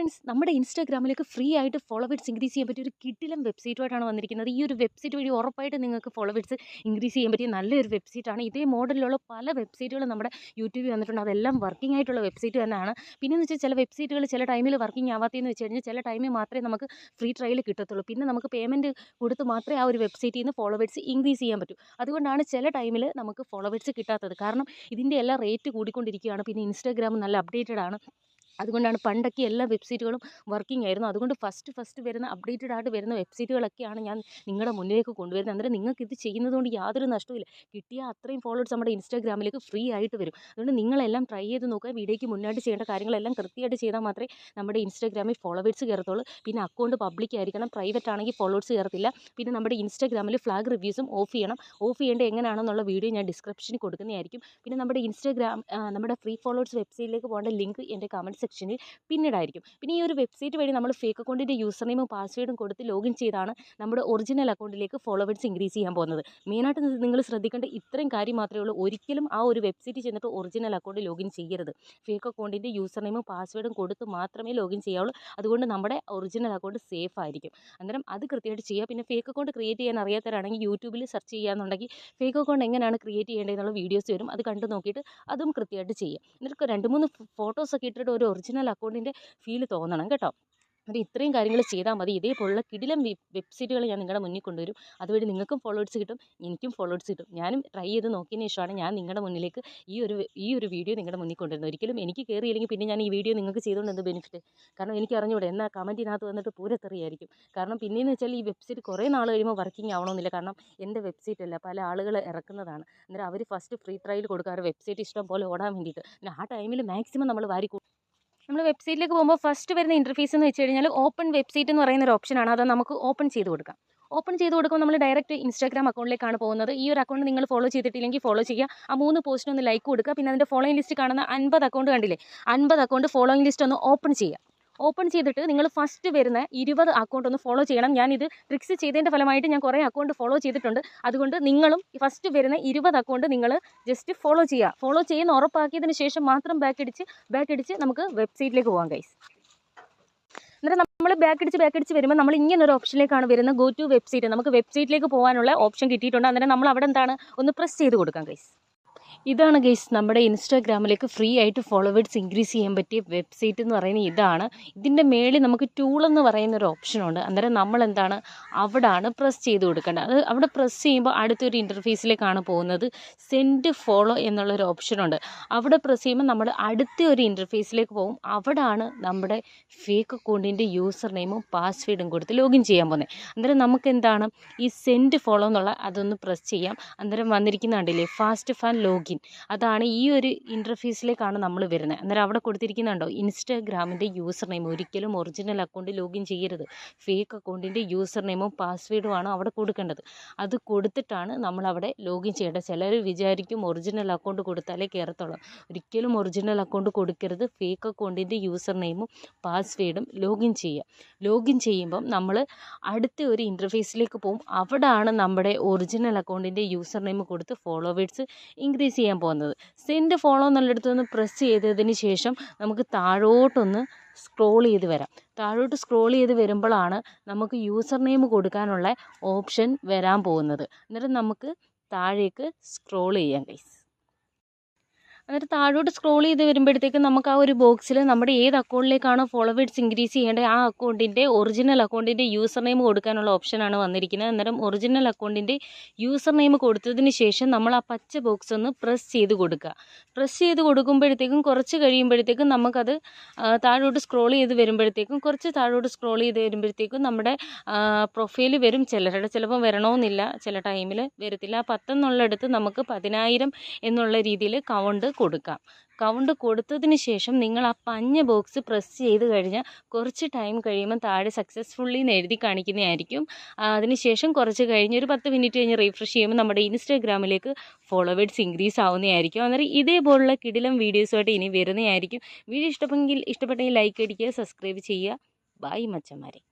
Friends, നമ്മുടെ ഇൻസ്റ്റാഗ്രാമിലേക്ക് free ആയിട്ട് followers increase ചെയ്യാൻ പറ്റിയ ഒരു കിടിലം വെബ്സൈറ്റുമായിട്ടാണ് വന്നിരിക്കുന്നത്. ഈ ഒരു വെബ്സൈറ്റ് വഴി ഉറപ്പായിട്ട് നിങ്ങൾക്ക് ഫോളോവേഴ്സ് ഇൻക്രീസ് ചെയ്യാൻ പറ്റിയ നല്ലൊരു വെബ്സൈറ്റാണ്. ഇതേ മോഡലിലുള്ള പല വെബ്സൈറ്റുകളും നമ്മുടെ യൂട്യൂബിൽ വന്നിട്ടുണ്ട്. അതെല്ലാം വർക്കിംഗ് ആയിട്ടുള്ള വെബ്സൈറ്റ് തന്നെയാണ്. പിന്നെയെന്ന് വെച്ചാൽ ചില വെബ്സൈറ്റുകൾ ചില ടൈമിൽ വർക്കിംഗ് ആവാത്തതെന്ന് വെച്ച് കഴിഞ്ഞാൽ ചില ടൈമിൽ മാത്രമേ നമുക്ക് ഫ്രീ ട്രയൽ കിട്ടത്തുള്ളൂ. പിന്നെ നമുക്ക് പേയ്മെൻറ്റ് കൊടുത്ത് മാത്രമേ ആ ഒരു വെബ്സൈറ്റിൽ നിന്ന് ഫോളോവേഴ്സ് ഇൻക്രീസ് ചെയ്യാൻ പറ്റൂ. അതുകൊണ്ടാണ് ചില ടൈമിൽ നമുക്ക് ഫോളോവേഴ്സ് കിട്ടാത്തത്. കാരണം ഇതിൻ്റെ എല്ലാം റേറ്റ് കൂടിക്കൊണ്ടിരിക്കുകയാണ്. പിന്നെ ഇൻസ്റ്റാഗ്രാം നല്ല അപ്ഡേറ്റഡ് ആണ്. അതുകൊണ്ടാണ് പണ്ടൊക്കെ എല്ലാ വെബ്സൈറ്റുകളും വർക്കിംഗ് ആയിരുന്നു. അതുകൊണ്ട് ഫസ്റ്റ് വരുന്ന അപ്ഡേറ്റഡ് ആയിട്ട് വരുന്ന വെബ്സൈറ്റുകളൊക്കെയാണ് ഞാൻ നിങ്ങളുടെ മുന്നിലേക്ക് കൊണ്ടുവരുന്നത്. അന്നേരം നിങ്ങൾക്ക് ഇത് ചെയ്യുന്നതുകൊണ്ട് യാതൊരു നഷ്ടവുമില്ല. കിട്ടിയ അത്രയും ഫോളോവേഴ്സ് നമ്മുടെ ഇൻസ്റ്റാഗ്രാമിലേക്ക് ഫ്രീ ആയിട്ട് വരും. അതുകൊണ്ട് നിങ്ങളെല്ലാം ട്രൈ ചെയ്ത് നോക്കുക. വീഡിയോയ്ക്ക് മുന്നായിട്ട് ചെയ്യേണ്ട കാര്യങ്ങളെല്ലാം കൃത്യമായിട്ട് ചെയ്താൽ മാത്രമേ നമ്മുടെ ഇൻസ്റ്റാഗ്രാമിൽ ഫോളോവേഴ്സ് കയറത്തുള്ളൂ. പിന്നെ അക്കൗണ്ട് പബ്ലിക് ആയിരിക്കണം. പ്രൈവറ്റ് ആണെങ്കിൽ ഫോളോവേഴ്സ് കയറത്തില്ല. പിന്നെ നമ്മുടെ ഇൻസ്റ്റാഗ്രാമിൽ ഫ്ലാഗ് റിവ്യൂസും ഓഫ് ചെയ്യണം. ഓഫ് ചെയ്യേണ്ടത് എങ്ങനെയാണെന്നുള്ള വീഡിയോ ഞാൻ ഡിസ്ക്രിപ്ഷനിൽ കൊടുക്കുന്നതായിരിക്കും. പിന്നെ നമ്മുടെ നമ്മുടെ ഫ്രീ ഫോളോവേഴ്സ് വെബ്സൈറ്റിലേക്ക് പോകേണ്ട ലിങ്ക് എൻ്റെ കമൻറ്റ് സെക്ഷനിൽ പിന്നീടായിരിക്കും. പിന്നെ ഈ ഒരു വെബ്സൈറ്റ് വഴി നമ്മൾ ഫേക്ക് അക്കൗണ്ടിൻ്റെ യൂസർ നെയിമും പാസ്വേഡും കൊടുത്ത് ലോഗിൻ ചെയ്താണ് നമ്മുടെ ഒറിജിനൽ അക്കൗണ്ടിലേക്ക് ഫോളോവേഴ്സ് ഇൻക്രീസ് ചെയ്യാൻ പോകുന്നത്. മെയിനായിട്ട് നിങ്ങൾ ശ്രദ്ധിക്കേണ്ട ഇത്രയും കാര്യം മാത്രമേ ഉള്ളൂ. ഒരിക്കലും ആ ഒരു വെബ്സൈറ്റിൽ ചെന്നിട്ട് ഒറിജിനൽ അക്കൗണ്ട് ലോഗിൻ ചെയ്യരുത്. ഫേക്ക് അക്കൗണ്ടിൻ്റെ യൂസർ നെയിമും പാസ്വേഡും കൊടുത്ത് മാത്രമേ ലോഗിൻ ചെയ്യാവുള്ളൂ. അതുകൊണ്ട് നമ്മുടെ ഒറിജിനൽ അക്കൗണ്ട് സേഫ് ആയിരിക്കും. അന്നേരം അത് കൃത്യമായിട്ട് ചെയ്യുക. പിന്നെ ഫേക്ക് അക്കൗണ്ട് ക്രിയേറ്റ് ചെയ്യാൻ അറിയാത്തവരാണെങ്കിൽ യൂട്യൂബിൽ സെർച്ച് ചെയ്യാന്നുണ്ടെങ്കിൽ ഫേക്ക് അക്കൗണ്ട് എങ്ങനെയാണ് ക്രിയേറ്റ് ചെയ്യേണ്ടതെന്നുള്ള വീഡിയോസ് വരും. അത് കണ്ടു നോക്കിയിട്ട് അതും കൃത്യമായിട്ട് ചെയ്യുക. എന്നിട്ട് 2-3 ഫോട്ടോസൊക്കെ ഇട്ടിട്ട് ഒരു ഒറിജിനൽ അക്കൗണ്ടിൻ്റെ ഫീല് തോന്നണം കേട്ടോ. അത് ഇത്രയും കാര്യങ്ങൾ ചെയ്താൽ മതി. ഇതേപോലുള്ള കിടിലം വെബ്സൈറ്റുകൾ ഞാൻ നിങ്ങളുടെ മുന്നിൽ കൊണ്ടുവരും. അതുവഴി നിങ്ങൾക്കും ഫോളോവേഴ്സ് കിട്ടും, എനിക്കും ഫോളോവേഴ്സ് കിട്ടും. ഞാനും ട്രൈ ചെയ്ത് നോക്കിയതിന് ശേഷമാണ് ഞാൻ നിങ്ങളുടെ മുന്നിലേക്ക് ഈ ഒരു വീഡിയോ നിങ്ങളുടെ മുന്നിൽ കൊണ്ടുവരുന്നത്. ഒരിക്കലും എനിക്ക് കയറിയില്ലെങ്കിൽ പിന്നെ ഞാൻ ഈ വീഡിയോ നിങ്ങൾക്ക് ചെയ്തുകൊണ്ട് എന്ത് ബെനിഫിറ്റ്? കാരണം എനിക്ക് അറിഞ്ഞൂടെ, എന്നാൽ കമൻറ്റിനകത്ത് വന്നിട്ട് പൂരത്തെറിയായിരിക്കും. കാരണം പിന്നെയെന്ന് വെച്ചാൽ ഈ വെബ്സൈറ്റ് കുറേ നാൾ കഴിയുമ്പോൾ വർക്കിംഗ് ആവണമെന്നില്ല. കാരണം എൻ്റെ വെബ്സൈറ്റ് അല്ല, പല ആളുകൾ ഇറക്കുന്നതാണ്. അന്നേരം അവർ ഫസ്റ്റ് ഫ്രീ ട്രയൽ കൊടുക്കാറ് വെബ്സൈറ്റ് ഇഷ്ടം പോലെ ഓടാൻ വേണ്ടിയിട്ട്. പിന്നെ ആ ടൈമിൽ മാക്സിമം നമ്മൾ നമ്മൾ വെബ്സൈറ്റിലേക്ക് പോകുമ്പോൾ ഫസ്റ്റ് വരുന്ന ഇൻ്റർഫേസ് എന്ന് വെച്ച് കഴിഞ്ഞാൽ ഓപ്പൺ വെബ്സൈറ്റ് എന്ന് പറയുന്ന ഒരു ഓപ്ഷനാണ്. അത് നമുക്ക് ഓപ്പൺ ചെയ്ത് കൊടുക്കാം. ഓപ്പൺ ചെയ്ത് കൊടുക്കുമ്പോൾ നമ്മൾ ഡയറക്റ്റ് ഇൻസ്റ്റാഗ്രാം അക്കൗണ്ടിലേക്കാണ് പോകുന്നത്. ഈ ഒരു അക്കൗണ്ട് നിങ്ങൾ ഫോളോ ചെയ്തിട്ടില്ലെങ്കിൽ ഫോളോ ചെയ്യുക. ആ 3 പോസ്റ്റിന് ഒന്ന് ലൈക്ക് കൊടുക്കുക. പിന്നെ അതിൻ്റെ ഫോളോയിങ് ലിസ്റ്റ് കാണുന്ന 50 അക്കൗണ്ട് കണ്ടില്ലേ, 50 അക്കൗണ്ട് ഫോളോയിങ് ലിസ്റ്റ് ഒന്ന് ഓപ്പൺ ചെയ്യുക. ഓപ്പൺ ചെയ്തിട്ട് നിങ്ങൾ ഫസ്റ്റ് വരുന്ന 20 അക്കൗണ്ട് ഒന്ന് ഫോളോ ചെയ്യണം. ഞാനിത് ട്രിക്സ് ചെയ്തതിൻ്റെ ഫലമായിട്ട് ഞാൻ കുറേ അക്കൗണ്ട് ഫോളോ ചെയ്തിട്ടുണ്ട്. അതുകൊണ്ട് നിങ്ങളും ഫസ്റ്റ് വരുന്ന 20 അക്കൗണ്ട് നിങ്ങൾ ജസ്റ്റ് ഫോളോ ചെയ്യുക. ഫോളോ ചെയ്യുന്ന ഉറപ്പാക്കിയതിന് ശേഷം മാത്രം ബാക്ക് അടിച്ച് നമുക്ക് വെബ്സൈറ്റിലേക്ക് പോകാം ഗൈസ്. എന്നിട്ട് നമ്മൾ ബാക്ക് അടിച്ച് വരുമ്പോൾ നമ്മൾ ഇങ്ങനൊരു ഓപ്ഷനിലേക്കാണ് വരുന്നത്. Go to website. നമുക്ക് വെബ്സൈറ്റിലേക്ക് പോകാനുള്ള ഓപ്ഷൻ കിട്ടിയിട്ടുണ്ട്. അന്നേരം നമ്മൾ അവിടെ എന്താണ് ഒന്ന് പ്രസ് ചെയ്ത് കൊടുക്കാം ഗൈസ്. ഇതാണ് ഗൈസ് നമ്മുടെ ഇൻസ്റ്റാഗ്രാമിലേക്ക് ഫ്രീ ആയിട്ട് ഫോളോവേഴ്സ് ഇൻക്രീസ് ചെയ്യാൻ പറ്റിയ വെബ്സൈറ്റ് എന്ന് പറയുന്നത് ഇതാണ്. ഇതിൻ്റെ മേളിൽ നമുക്ക് ടൂൾ എന്ന് പറയുന്ന ഒരു ഓപ്ഷനുണ്ട്. അന്നേരം നമ്മൾ എന്താണ് അവിടാണ് പ്രസ് ചെയ്ത് കൊടുക്കേണ്ടത്. അത് അവിടെ പ്രസ് ചെയ്യുമ്പോൾ അടുത്തൊരു ഇൻ്റർഫേസിലേക്കാണ് പോകുന്നത്. സെൻഡ് ഫോളോ എന്നുള്ളൊരു ഓപ്ഷനുണ്ട്. അവിടെ പ്രസ് ചെയ്യുമ്പോൾ നമ്മൾ അടുത്ത ഒരു ഇൻ്റർഫേസിലേക്ക് പോകും. അവിടാണ് നമ്മുടെ ഫേക്ക് അക്കൗണ്ടിൻ്റെ യൂസർ നെയിമും പാസ്വേഡും കൊടുത്ത് ലോഗിൻ ചെയ്യാൻ പോകുന്നത്. അന്നേരം നമുക്ക് എന്താണ് ഈ സെൻഡ് ഫോളോ എന്നുള്ള അതൊന്ന് പ്രസ് ചെയ്യാം. അന്നേരം വന്നിരിക്കുന്ന കണ്ടില്ലേ ഫാസ്റ്റ് ഫാൻ ലോഗിൻ, അതാണ് ഈ ഒരു ഇൻ്റർഫേസിലേക്കാണ് നമ്മൾ വരുന്നത്. അന്നേരം അവിടെ കൊടുത്തിരിക്കുന്നുണ്ടോ ഇൻസ്റ്റാഗ്രാമിൻ്റെ യൂസർ നെയിം. ഒരിക്കലും ഒറിജിനൽ അക്കൗണ്ട് ലോഗിൻ ചെയ്യരുത്. ഫേക്ക് അക്കൗണ്ടിൻ്റെ യൂസർ നെയിമും പാസ്വേഡുമാണ് അവിടെ കൊടുക്കേണ്ടത്. അത് കൊടുത്തിട്ടാണ് നമ്മളവിടെ ലോഗിൻ ചെയ്യേണ്ടത്. ചിലർ വിചാരിക്കും ഒറിജിനൽ അക്കൗണ്ട് കൊടുത്താലേ കയറത്തുള്ളൂ. ഒരിക്കലും ഒറിജിനൽ അക്കൗണ്ട് കൊടുക്കരുത്. ഫേക്ക് അക്കൗണ്ടിൻ്റെ യൂസർ നെയിമും പാസ്വേഡും ലോഗിൻ ചെയ്യുക. ലോഗിൻ ചെയ്യുമ്പം നമ്മൾ അടുത്ത ഒരു ഇൻ്റർഫേസിലേക്ക് പോകും. അവിടാണ് നമ്മുടെ ഒറിജിനൽ അക്കൗണ്ടിൻ്റെ യൂസർ നെയിം കൊടുത്ത് ഫോളോവേഴ്സ് ഇൻക്രീസ് ചെയ്യാൻ പോകുന്നത്. സെൻഡ് ഫോളോ എന്നുള്ളിടത്തൊന്ന് പ്രസ് ചെയ്തതിന് ശേഷം നമുക്ക് താഴോട്ടൊന്ന് സ്ക്രോൾ ചെയ്ത് വരാം. താഴോട്ട് സ്ക്രോൾ ചെയ്ത് വരുമ്പോഴാണ് നമുക്ക് യൂസർ നെയിം കൊടുക്കാനുള്ള ഓപ്ഷൻ വരാൻ പോകുന്നത്. അന്നേരം നമുക്ക് താഴേക്ക് സ്ക്രോൾ ചെയ്യാം ഗൈസ്. എന്നിട്ട് താഴോട്ട് സ്ക്രോൾ ചെയ്ത് വരുമ്പോഴത്തേക്കും നമുക്ക് ആ ഒരു ബോക്സിൽ നമ്മുടെ ഏത് അക്കൗണ്ടിലേക്കാണോ ഫോളോവേഴ്സ് ഇൻക്രീസ് ചെയ്യേണ്ടത് ആ അക്കൗണ്ടിൻ്റെ ഒറിജിനൽ അക്കൗണ്ടിൻ്റെ യൂസർ നെയിം കൊടുക്കാനുള്ള ഓപ്ഷനാണ് വന്നിരിക്കുന്നത്. അന്നേരം ഒറിജിനൽ അക്കൗണ്ടിൻ്റെ യൂസർ നെയിം കൊടുത്തതിന് ശേഷം നമ്മൾ ആ പച്ച ബോക്സ് ഒന്ന് പ്രസ് ചെയ്ത് കൊടുക്കുക. പ്രസ് ചെയ്ത് കൊടുക്കുമ്പോഴത്തേക്കും കുറച്ച് കഴിയുമ്പോഴത്തേക്കും നമുക്കത് താഴോട്ട് സ്ക്രോൾ ചെയ്ത് വരുമ്പോഴത്തേക്കും നമ്മുടെ പ്രൊഫൈൽ വരും. ചിലരുടെ ചിലപ്പോൾ വരണമെന്നില്ല, ചില ടൈമിൽ വരത്തില്ല. 10 എന്നുള്ളിടത്ത് നമുക്ക് 10,000 എന്നുള്ള രീതിയിൽ കൗണ്ട് കൊടുക്കാം. കൗണ്ട് കൊടുത്തതിന് ശേഷം നിങ്ങൾ ആ പഞ്ഞ ബോക്സ് പ്രസ് ചെയ്ത് കഴിഞ്ഞാൽ കുറച്ച് ടൈം കഴിയുമ്പോൾ താഴെ സക്സസ്ഫുള്ളി എന്ന് എഴുതി കാണിക്കുന്നതായിരിക്കും. അതിനുശേഷം കുറച്ച് കഴിഞ്ഞ് ഒരു 10 മിനിറ്റ് കഴിഞ്ഞ് റീഫ്രഷ് ചെയ്യുമ്പോൾ നമ്മുടെ ഇൻസ്റ്റാഗ്രാമിലേക്ക് ഫോളോവേഴ്സ് ഇൻക്രീസ് ആവുന്നതായിരിക്കും. അന്നേരം ഇതേപോലുള്ള കിടിലം വീഡിയോസുമായിട്ട് ഇനി വരുന്നതായിരിക്കും. വീഡിയോ ഇഷ്ടപ്പെട്ടെങ്കിൽ ലൈക്ക് അടിക്കുക, സബ്സ്ക്രൈബ് ചെയ്യുക. ബൈ മച്ചന്മാരെ.